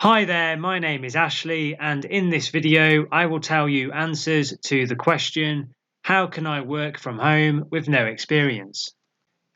Hi there, my name is Ashley, and in this video, I will tell you answers to the question, how can I work from home with no experience?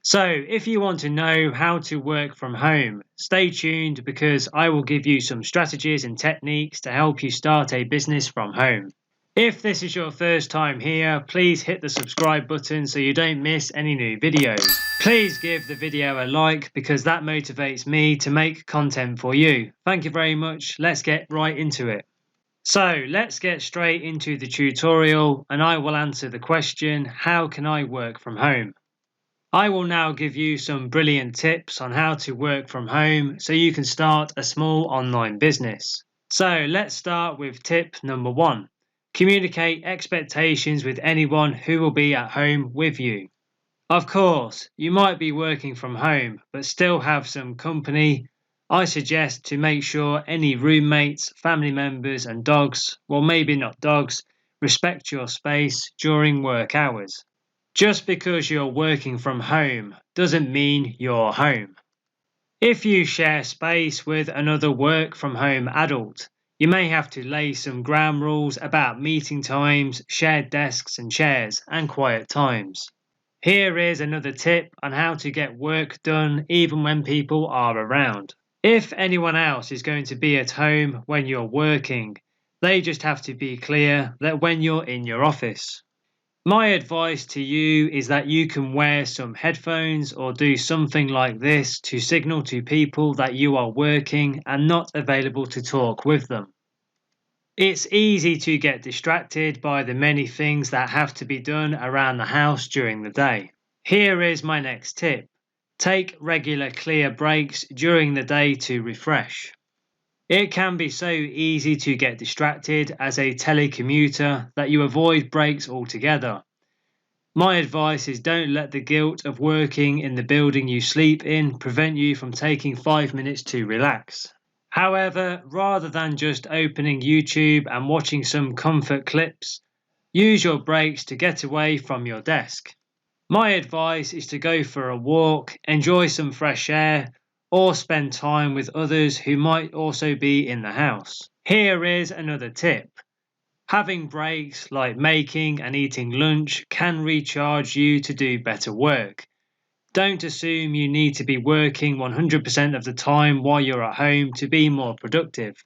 So, if you want to know how to work from home, stay tuned because I will give you some strategies and techniques to help you start a business from home. If this is your first time here, please hit the subscribe button so you don't miss any new videos. Please give the video a like because that motivates me to make content for you. Thank you very much. Let's get right into it. So let's get straight into the tutorial and I will answer the question, how can I work from home? I will now give you some brilliant tips on how to work from home so you can start a small online business. So let's start with tip number 1. Communicate expectations with anyone who will be at home with you. Of course, you might be working from home but still have some company. I suggest to make sure any roommates, family members and dogs, well maybe not dogs, respect your space during work hours. Just because you're working from home doesn't mean you're home. If you share space with another work from home adult, you may have to lay some ground rules about meeting times, shared desks and chairs, and quiet times. Here is another tip on how to get work done even when people are around. If anyone else is going to be at home when you're working, they just have to be clear that when you're in your office. My advice to you is that you can wear some headphones or do something like this to signal to people that you are working and not available to talk with them. It's easy to get distracted by the many things that have to be done around the house during the day. Here is my next tip. Take regular clear breaks during the day to refresh. It can be so easy to get distracted as a telecommuter that you avoid breaks altogether. My advice is don't let the guilt of working in the building you sleep in prevent you from taking 5 minutes to relax. However, rather than just opening YouTube and watching some comfort clips, use your breaks to get away from your desk. My advice is to go for a walk, enjoy some fresh air, or spend time with others who might also be in the house. Here is another tip. Having breaks like making and eating lunch can recharge you to do better work. Don't assume you need to be working 100% of the time while you're at home to be more productive.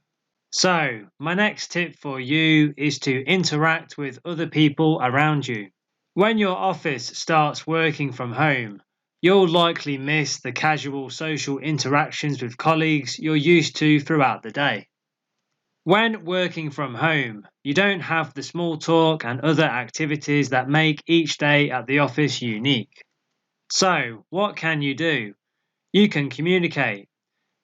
So, my next tip for you is to interact with other people around you. When your office starts working from home, you'll likely miss the casual social interactions with colleagues you're used to throughout the day. When working from home, you don't have the small talk and other activities that make each day at the office unique. So, what can you do? You can communicate.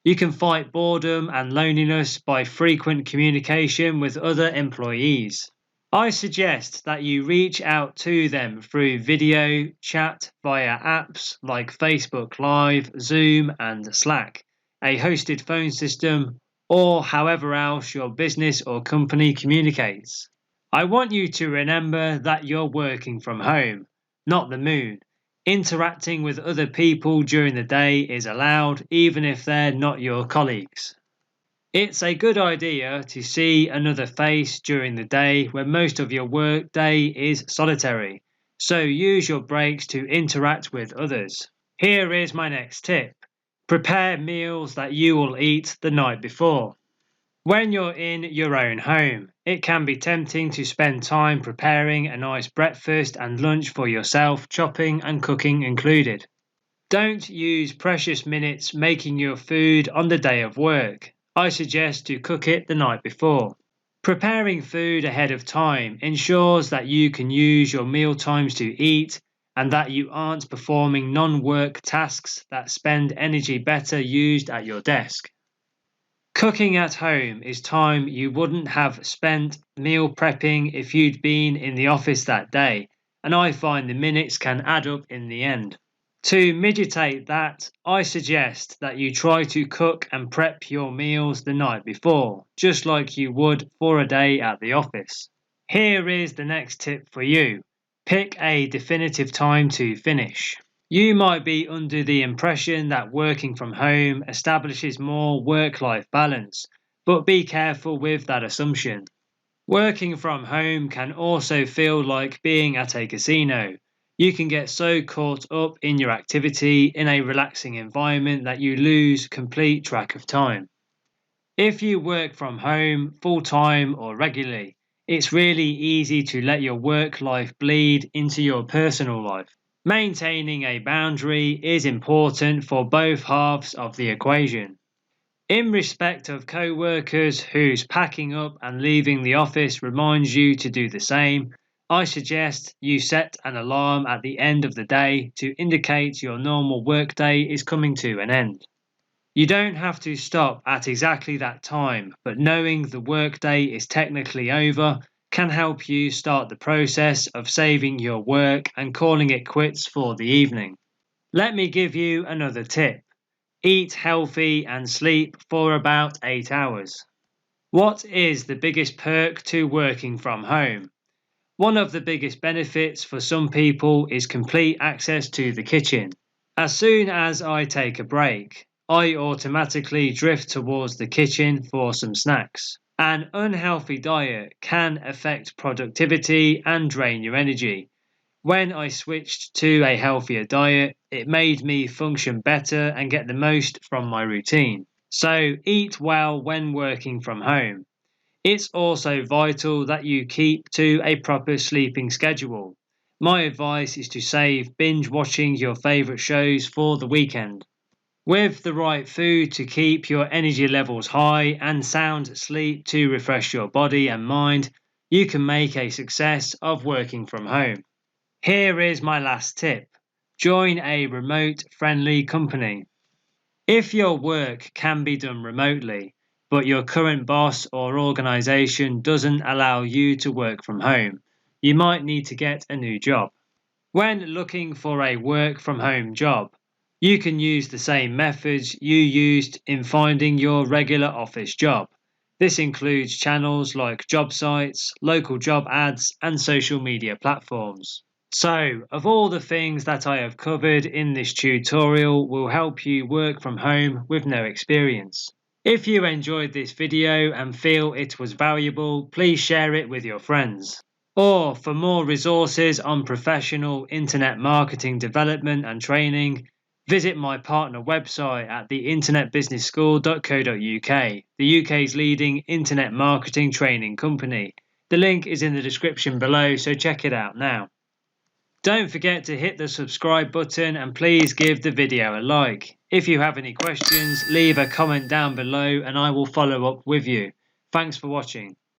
You can fight boredom and loneliness by frequent communication with other employees. I suggest that you reach out to them through video, chat via apps like Facebook Live, Zoom, and Slack, a hosted phone system, or however else your business or company communicates. I want you to remember that you're working from home, not the moon. Interacting with other people during the day is allowed even if they're not your colleagues. It's a good idea to see another face during the day when most of your work day is solitary, so use your breaks to interact with others. Here is my next tip. Prepare meals that you will eat the night before. When you're in your own home, it can be tempting to spend time preparing a nice breakfast and lunch for yourself, chopping and cooking included. Don't use precious minutes making your food on the day of work. I suggest to cook it the night before. Preparing food ahead of time ensures that you can use your meal times to eat and that you aren't performing non-work tasks that spend energy better used at your desk. Cooking at home is time you wouldn't have spent meal prepping if you'd been in the office that day, and I find the minutes can add up in the end. To mitigate that, I suggest that you try to cook and prep your meals the night before, just like you would for a day at the office. Here is the next tip for you. Pick a definitive time to finish. You might be under the impression that working from home establishes more work-life balance, but be careful with that assumption. Working from home can also feel like being at a casino. You can get so caught up in your activity in a relaxing environment that you lose complete track of time. If you work from home full-time or regularly, it's really easy to let your work life bleed into your personal life. Maintaining a boundary is important for both halves of the equation. In respect of co-workers whose packing up and leaving the office reminds you to do the same, I suggest you set an alarm at the end of the day to indicate your normal workday is coming to an end. You don't have to stop at exactly that time, but knowing the workday is technically over can help you start the process of saving your work and calling it quits for the evening. Let me give you another tip. Eat healthy and sleep for about 8 hours. What is the biggest perk to working from home? One of the biggest benefits for some people is complete access to the kitchen. As soon as I take a break, I automatically drift towards the kitchen for some snacks. An unhealthy diet can affect productivity and drain your energy. When I switched to a healthier diet, it made me function better and get the most from my routine. So eat well when working from home. It's also vital that you keep to a proper sleeping schedule. My advice is to save binge watching your favourite shows for the weekend. With the right food to keep your energy levels high and sound sleep to refresh your body and mind, you can make a success of working from home. Here is my last tip. Join a remote-friendly company. If your work can be done remotely, but your current boss or organization doesn't allow you to work from home, you might need to get a new job. When looking for a work from home job, you can use the same methods you used in finding your regular office job. This includes channels like job sites, local job ads, and social media platforms. So, of all the things that I have covered in this tutorial will help you work from home with no experience. If you enjoyed this video and feel it was valuable, please share it with your friends. Or for more resources on professional internet marketing development and training, visit my partner website at theinternetbusinessschool.co.uk, the UK's leading internet marketing training company. The link is in the description below, so check it out now. Don't forget to hit the subscribe button and please give the video a like. If you have any questions, leave a comment down below and I will follow up with you. Thanks for watching.